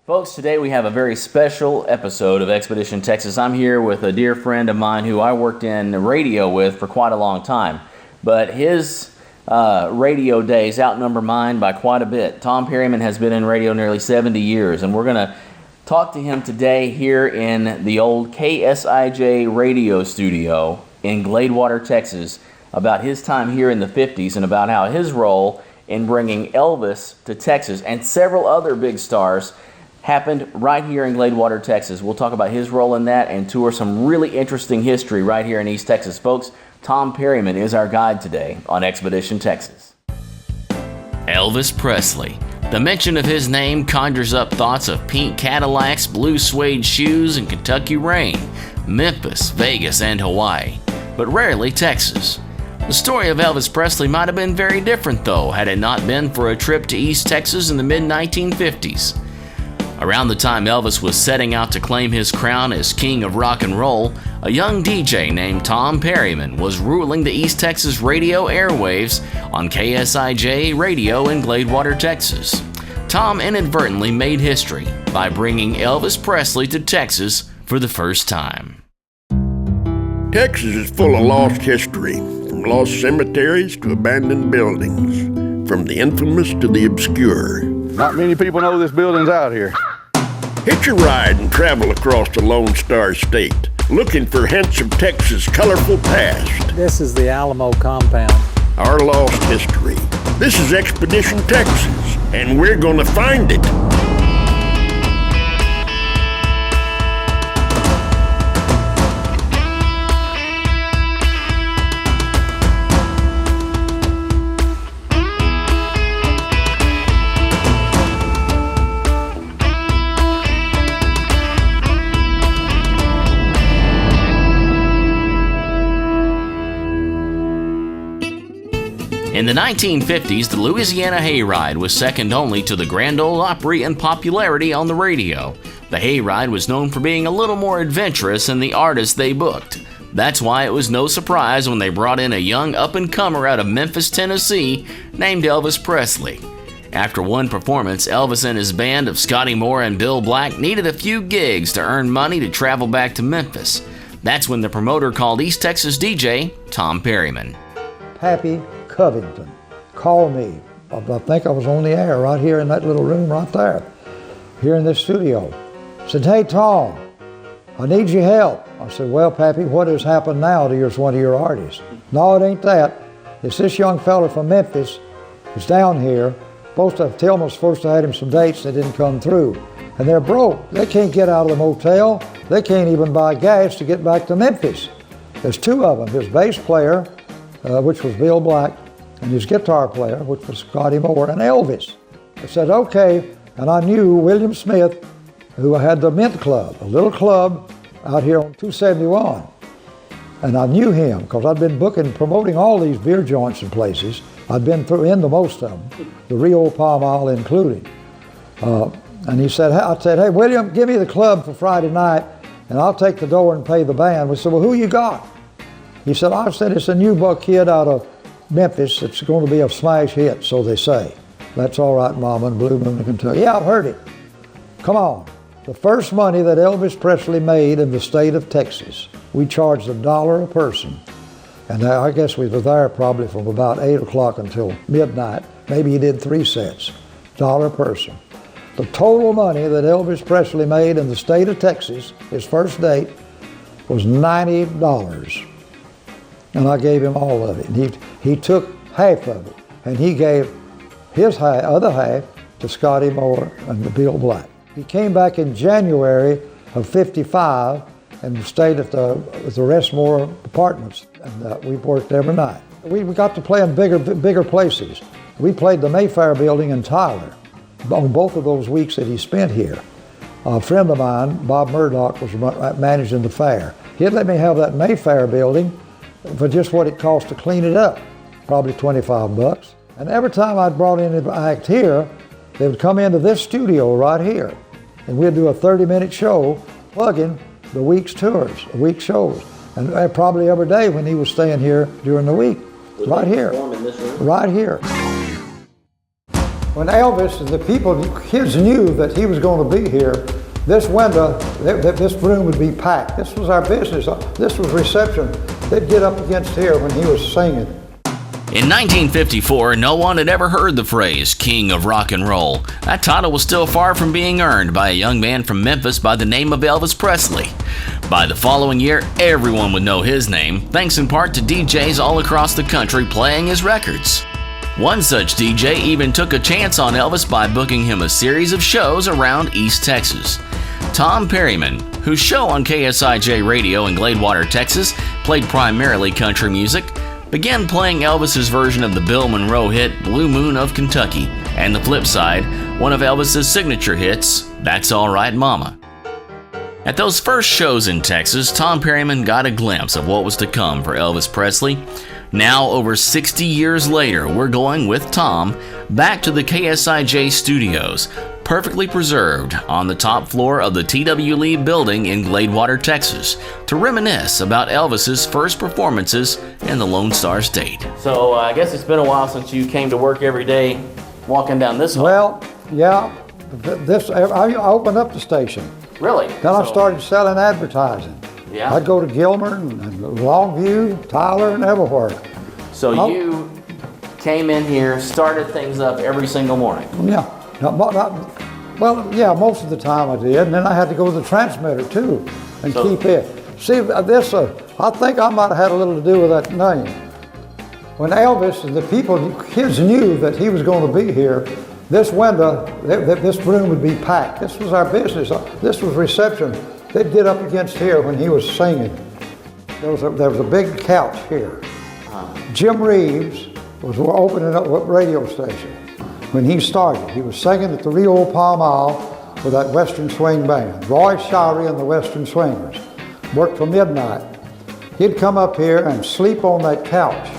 Folks, today we have a very special episode of Expedition Texas. I'm here with a dear friend of mine who I worked in radio with for quite a long time. But his radio days outnumber mine by quite a bit. Tom Perryman has been in radio nearly 70 years, and we're going to talk to him today here in the old KSIJ radio studio in GLADEWATER, Texas, about his time here in the 50s and about how his role in bringing Elvis to Texas and several other big stars happened right here in GLADEWATER, Texas. We'll talk about his role in that and tour some really interesting history right here in East Texas. Folks, Tom Perryman is our guide today on Expedition Texas. Elvis Presley. The mention of his name conjures up thoughts of pink Cadillacs, blue suede shoes, and Kentucky rain, Memphis, Vegas, and Hawaii, but rarely Texas. The story of Elvis Presley might have been very different, though, had it not been for a trip to East Texas in the mid-1950s. Around the time Elvis was setting out to claim his crown as king of rock and roll, a young DJ named Tom Perryman was ruling the East Texas radio airwaves on KSIJ radio in GLADEWATER, Texas. Tom inadvertently made history by bringing Elvis Presley to Texas for the first time. Texas is full of lost history, from lost cemeteries to abandoned buildings, from the infamous to the obscure. Not many people know this building's out here. Hitch a ride and travel across the Lone Star State, looking for hints of Texas' colorful past. This is the Alamo compound. Our lost history. This is Expedition Texas, and we're gonna find it. In the 1950s, the Louisiana Hayride was second only to the Grand Ole Opry in popularity on the radio. The Hayride was known for being a little more adventurous in the artists they booked. That's why it was no surprise when they brought in a young up-and-comer out of Memphis, Tennessee, named Elvis Presley. After one performance, Elvis and his band of Scotty Moore and Bill Black needed a few gigs to earn money to travel back to Memphis. That's when the promoter called East Texas DJ Tom Perryman. Pappy Covington called me. I think I was on the air right here in that little room right there, here in this studio. Said, "Hey Tom, I need your help." I said, "Well, Pappy, what has happened now to one of your artists?" "No, it ain't that. It's this young fella from Memphis who's down here. Tillman was supposed to have him some dates that didn't come through. And they're broke. They can't get out of the motel. They can't even buy gas to get back to Memphis. There's two of them, his bass player, which was Bill Black, and his guitar player, which was Scotty Moore, and Elvis." I said, "Okay," and I knew William Smith, who had the Mint Club, a little club out here on 271. And I knew him because I'd been promoting all these beer joints and places. I'd been into most of them, the Rio Palm Isle included. And I said, "Hey, William, give me the club for Friday night, and I'll take the door and pay the band." We said, "Well, who you got?" He said, "I said, it's a new buck kid out of Memphis. It's going to be a smash hit, so they say." "That's all right, Mama," and Blue Moon, Kentucky. "Yeah, I've heard it. Come on." The first money that Elvis Presley made in the state of Texas, we charged $1 a person. And I guess we were there probably from about 8 o'clock until midnight. Maybe he did 3 sets, $1 a person. The total money that Elvis Presley made in the state of Texas, his first date, was $90. And I gave him all of it. And he took half of it, and he gave his other half to Scotty Moore and to Bill Black. He came back in January of '55 and stayed at the Restmore apartments, and we worked every night. We got to play in bigger places. We played the Mayfair building in Tyler on both of those weeks that he spent here. A friend of mine, Bob Murdoch, was managing the fair. He'd let me have that Mayfair building for just what it cost to clean it up, probably $25. And every time I'd brought in an act here, they would come into this studio right here, and we'd do a 30-minute show plugging the week's tours, the week's shows. And probably every day when he was staying here during the week, right here, right here. When Elvis and the people, kids knew that he was going to be here, this window, this room would be packed. This was our business. This was reception. They'd get up against here when he was singing. In 1954, no one had ever heard the phrase King of Rock and Roll. That title was still far from being earned by a young man from Memphis by the name of Elvis Presley. By the following year, everyone would know his name, thanks in part to DJs all across the country playing his records. One such DJ even took a chance on Elvis by booking him a series of shows around East Texas. Tom Perryman, whose show on KSIJ radio in GLADEWATER, Texas, played primarily country music, began playing Elvis's version of the Bill Monroe hit Blue Moon of Kentucky, and the flip side, one of Elvis's signature hits, That's All Right Mama. At those first shows in Texas, Tom Perryman got a glimpse of what was to come for Elvis Presley. Now, over 60 years later, we're going with Tom back to the KSIJ studios, perfectly preserved on the top floor of the T.W. Lee building in GLADEWATER, Texas, to reminisce about Elvis's first performances in the Lone Star State. So I guess it's been a while since you came to work every day walking down this hall. Well, yeah, I opened up the station. Really? Then I started selling advertising. Yeah. I'd go to Gilmer and Longview, Tyler, and everywhere. So you came in here, started things up every single morning. Yeah. Well, yeah, most of the time I did, and then I had to go to the transmitter too and keep it. See, this, I think I might have had a little to do with that name. When Elvis and the people, kids knew that he was going to be here, this window, this room would be packed. This was our business. This was reception. They'd get up against here when he was singing. There was a big couch here. Jim Reeves was opening up a radio station. When he started, he was singing at the Rio Palm Isle with that Western Swing Band. Roy Showery and the Western Swingers worked till midnight. He'd come up here and sleep on that couch,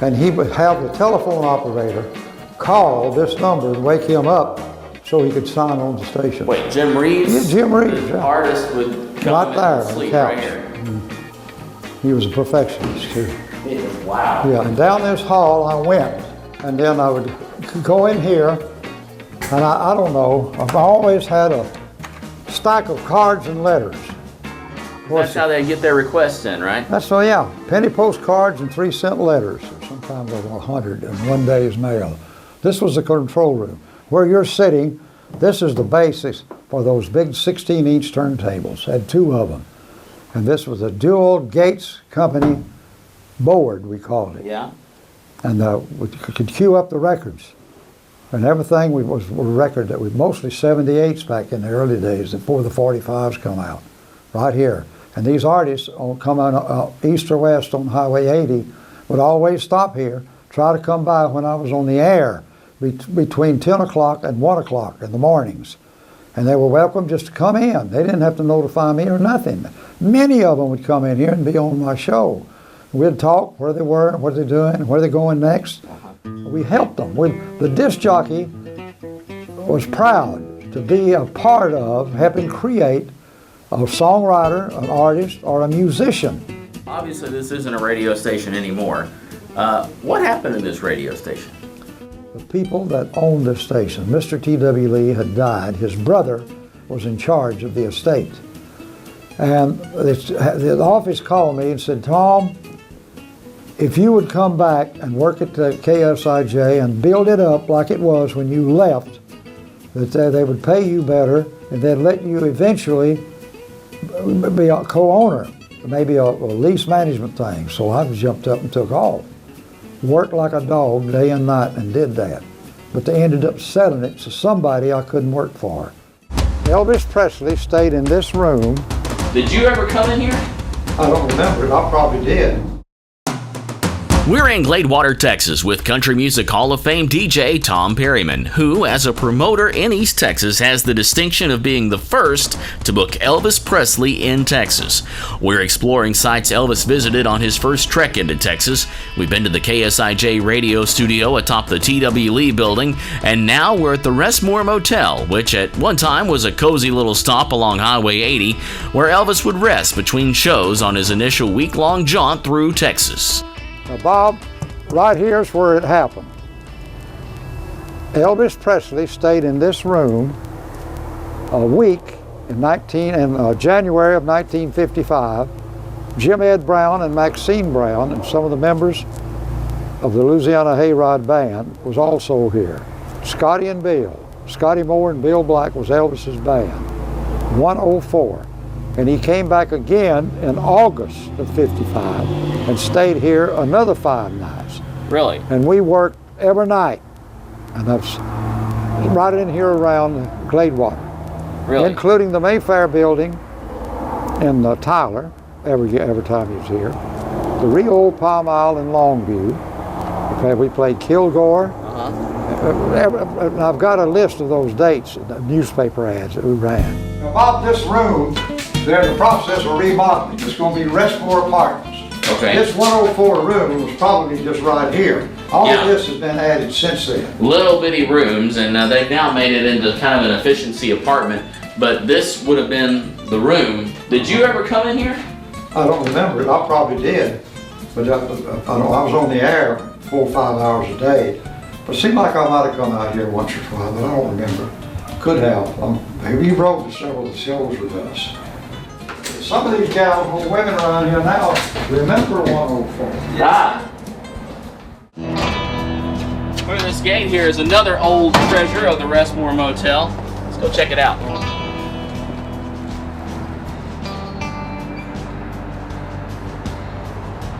and he would have the telephone operator call this number and wake him up so he could sign on the station. Wait, Jim Reeves? Yeah, Jim Reeves. The artist would come right in there and sleep on the right couch. here. He was a perfectionist too. Wow. Yeah, and down this hall I went, and then I would go in here, and I don't know, I've always had a stack of cards and letters. That's how they get their requests in, right? That's so, yeah, penny postcards and 3-cent letters, or sometimes over 100 in one day's mail. This was the control room. Where you're sitting, this is the basis for those big 16-inch turntables. Had 2 of them. And this was a dual Gates Company board, we called it. Yeah. And we could cue up the records. And everything was a record that was mostly 78s back in the early days before the 45s come out, right here. And these artists come on east or west on Highway 80 would always stop here, try to come by when I was on the air between 10 o'clock and 1 o'clock in the mornings. And they were welcome just to come in. They didn't have to notify me or nothing. Many of them would come in here and be on my show. We'd talk where they were, what they're doing, where they're going next. We helped them. The disc jockey was proud to be a part of helping create a songwriter, an artist, or a musician. Obviously, this isn't a radio station anymore. What happened in this radio station? The people that owned this station, Mr. T.W. Lee had died. His brother was in charge of the estate. And the office called me and said, Tom, if you would come back and work at the KSIJ and build it up like it was when you left, that they would pay you better and they'd let you eventually be a co-owner, maybe a lease management thing. So I jumped up and took off. Worked like a dog day and night and did that. But they ended up selling it to somebody I couldn't work for. Elvis Presley stayed in this room. Did you ever come in here? I don't remember it. I probably did. We're in GLADEWATER, Texas with Country Music Hall of Fame DJ Tom Perryman, who, as a promoter in East Texas, has the distinction of being the first to book Elvis Presley in Texas. We're exploring sites Elvis visited on his first trek into Texas. We've been to the KSIJ radio studio atop the T.W. Lee building, and now we're at the Restmore Motel, which at one time was a cozy little stop along Highway 80, where Elvis would rest between shows on his initial week-long jaunt through Texas. Now, Bob, right here's where it happened. Elvis Presley stayed in this room a week in January of 1955. Jim Ed Brown and Maxine Brown and some of the members of the Louisiana Hayride band was also here. Scotty and Bill. Scotty Moore and Bill Black was Elvis's band. 104. And he came back again in August of 55 and stayed here another 5 nights. Really? And we worked every night. And that's right in here around GLADEWATER. Really? Including the Mayfair building in Tyler, every time he was here. The Rio Palm Isle in Longview. Okay, we played Kilgore. And I've got a list of those dates, the newspaper ads that we ran. About this room, they're in the process of remodeling. It's going to be Restmore Apartments. Okay. This 104 room was probably just right here. All of this has been added since then. Little bitty rooms, and they've now made it into kind of an efficiency apartment, but this would have been the room. Did you ever come in here? I don't remember it. I probably did. But I was on the air 4 or 5 hours a day. But it seemed like I might have come out here once or twice, but I don't remember. Could have. Maybe you rode several of the shows with us. Some of these gals, or women around here now, remember 104. Ah. Look at this gate here is another old treasure of the Restmore Motel. Let's go check it out.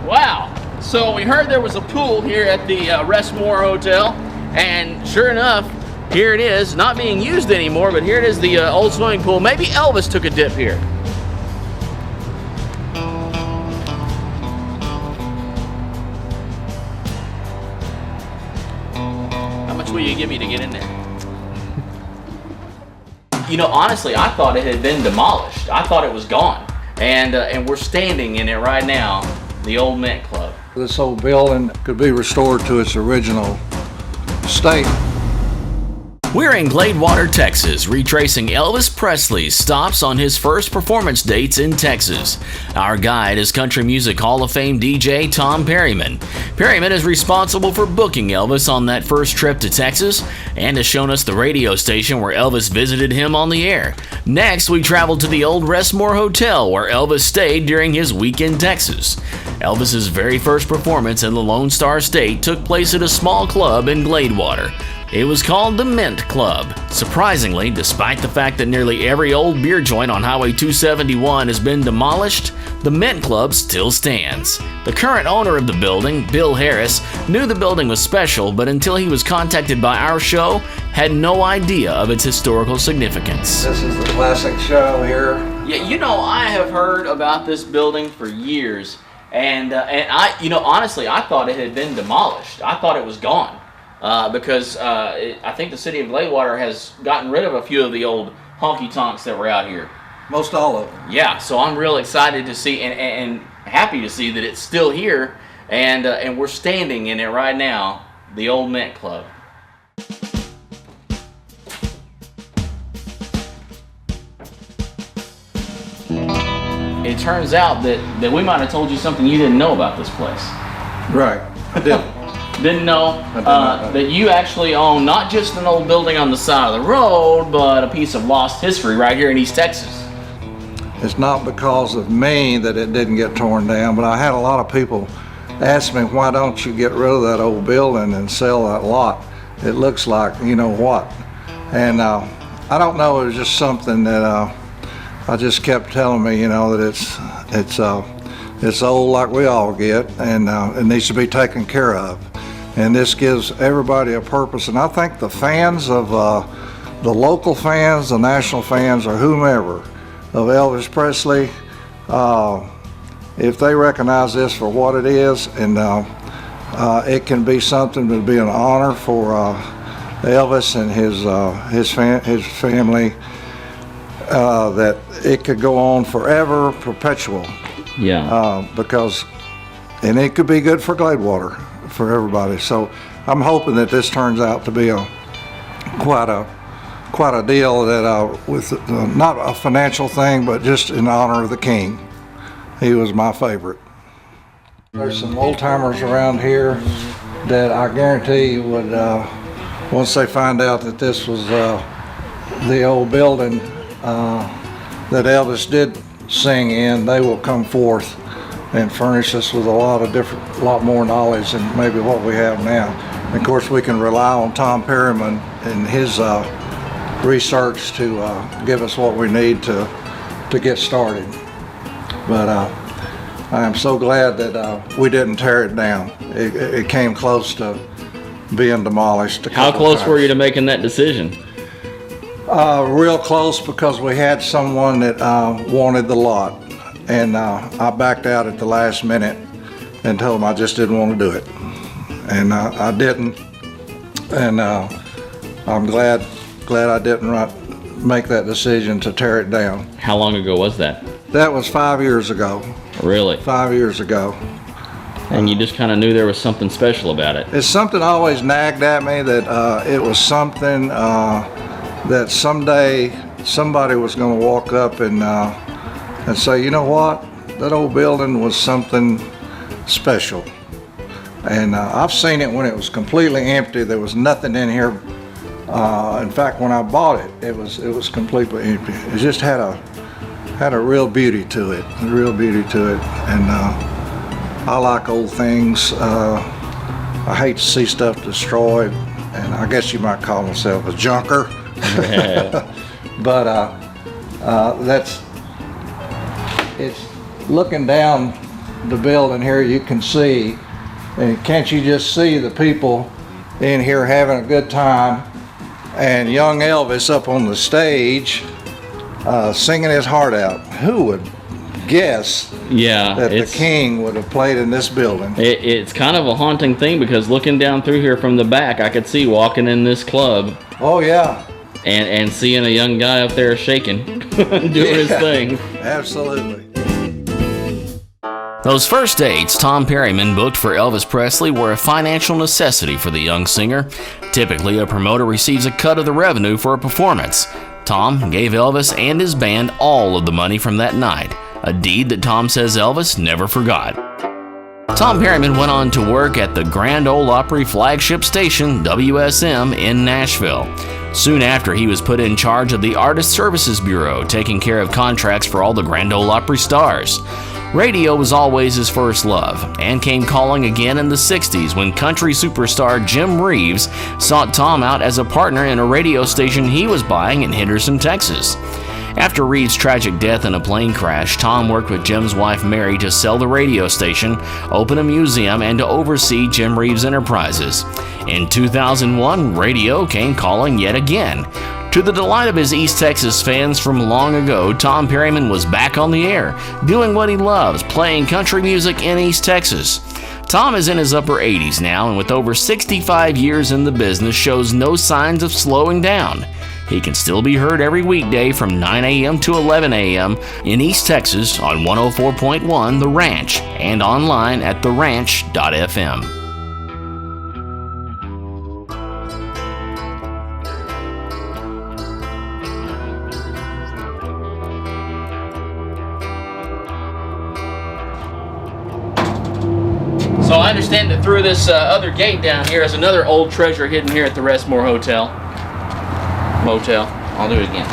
Wow. So we heard there was a pool here at the Restmore Hotel, and sure enough, here it is, not being used anymore, but here it is, the old swimming pool. Maybe Elvis took a dip here. How much will you give me to get in there? You know, honestly, I thought it had been demolished. I thought it was gone, and we're standing in it right now, the old Mint Club. This old building could be restored to its original state. We're in GLADEWATER, Texas, retracing Elvis Presley's stops on his first performance dates in Texas. Our guide is Country Music Hall of Fame DJ Tom Perryman. Perryman is responsible for booking Elvis on that first trip to Texas and has shown us the radio station where Elvis visited him on the air. Next, we traveled to the old Restmore Hotel where Elvis stayed during his week in Texas. Elvis's very first performance in the Lone Star State took place at a small club in GLADEWATER. It was called the Mint Club. Surprisingly, despite the fact that nearly every old beer joint on Highway 271 has been demolished, the Mint Club still stands. The current owner of the building, Bill Harris, knew the building was special, but until he was contacted by our show, had no idea of its historical significance. This is the classic show here. Yeah, you know, I have heard about this building for years, and I, you know, honestly, I thought it had been demolished. I thought it was gone. Because I think the city of GLADEWATER has gotten rid of a few of the old honky-tonks that were out here. Most all of them. Yeah, so I'm real excited to see and happy to see that it's still here, and we're standing in it right now, the old Mint Club. It turns out that we might have told you something you didn't know about this place. Right, I did. Didn't know that you actually own not just an old building on the side of the road, but a piece of lost history right here in East Texas. It's not because of me that it didn't get torn down, but I had a lot of people ask me, why don't you get rid of that old building and sell that lot? It looks like you know what. And I don't know, it was just something that I just kept telling me, you know, that it's old like we all get, and it needs to be taken care of. And this gives everybody a purpose. And I think the fans of the local fans, the national fans, or whomever of Elvis Presley, if they recognize this for what it is, and it can be something that would be an honor for Elvis and his family, that it could go on forever, perpetual. Yeah. Because, and it could be good for GLADEWATER, for everybody. So I'm hoping that this turns out to be quite a deal that with not a financial thing, but just in honor of the King. He was my favorite. There's some old timers around here that I guarantee would once they find out that this was the old building that Elvis did sing in, they will come forth and furnish us with a lot more knowledge than maybe what we have now. And of course, we can rely on Tom Perryman and his research to give us what we need to get started. But I am so glad that we didn't tear it down. It came close to being demolished. How close were you to making that decision? Real close, because we had someone that wanted the lot, and I backed out at the last minute and told him I just didn't want to do it, and I didn't, and I'm glad I didn't make that decision to tear it down. How long ago was that? That was 5 years ago. Really? 5 years ago. And you just kind of knew there was something special about it. It's something always nagged at me, that it was something that someday somebody was going to walk up and say, you know what, that old building was something special. And I've seen it when it was completely empty. There was nothing in here. In fact, when I bought it, it was completely empty. It just had a real beauty to it, and I like old things. I hate to see stuff destroyed, and I guess you might call myself a junker. But it's looking down the building here, you can see, and can't you just see the people in here having a good time, and young Elvis up on the stage singing his heart out. Who would guess that the king would have played in this building? It's kind of a haunting thing, because looking down through here from the back, I could see walking in this club. Oh yeah. And seeing a young guy up there shaking, doing his thing. Absolutely. Those first dates Tom Perryman booked for Elvis Presley were a financial necessity for the young singer. Typically, a promoter receives a cut of the revenue for a performance. Tom gave Elvis and his band all of the money from that night, a deed that Tom says Elvis never forgot. Tom Perryman went on to work at the Grand Ole Opry flagship station, WSM, in Nashville. Soon after, he was put in charge of the Artist Services Bureau, taking care of contracts for all the Grand Ole Opry stars. Radio was always his first love, and came calling again in the 60s when country superstar Jim Reeves sought Tom out as a partner in a radio station he was buying in Henderson, Texas. After Reeves' tragic death in a plane crash, Tom worked with Jim's wife Mary to sell the radio station, open a museum, and to oversee Jim Reeves' enterprises. In 2001, radio came calling yet again. To the delight of his East Texas fans from long ago, Tom Perryman was back on the air, doing what he loves, playing country music in East Texas. Tom is in his upper 80s now, and with over 65 years in the business, shows no signs of slowing down. He can still be heard every weekday from 9 a.m. to 11 a.m. in East Texas on 104.1 The Ranch and online at theranch.fm. So I understand that through this other gate down here is another old treasure hidden here at the Restmore Motel. I'll do it again.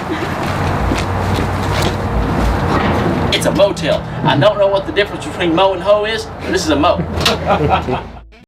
It's a motel. I don't know what the difference between mo and ho is, but this is a mo.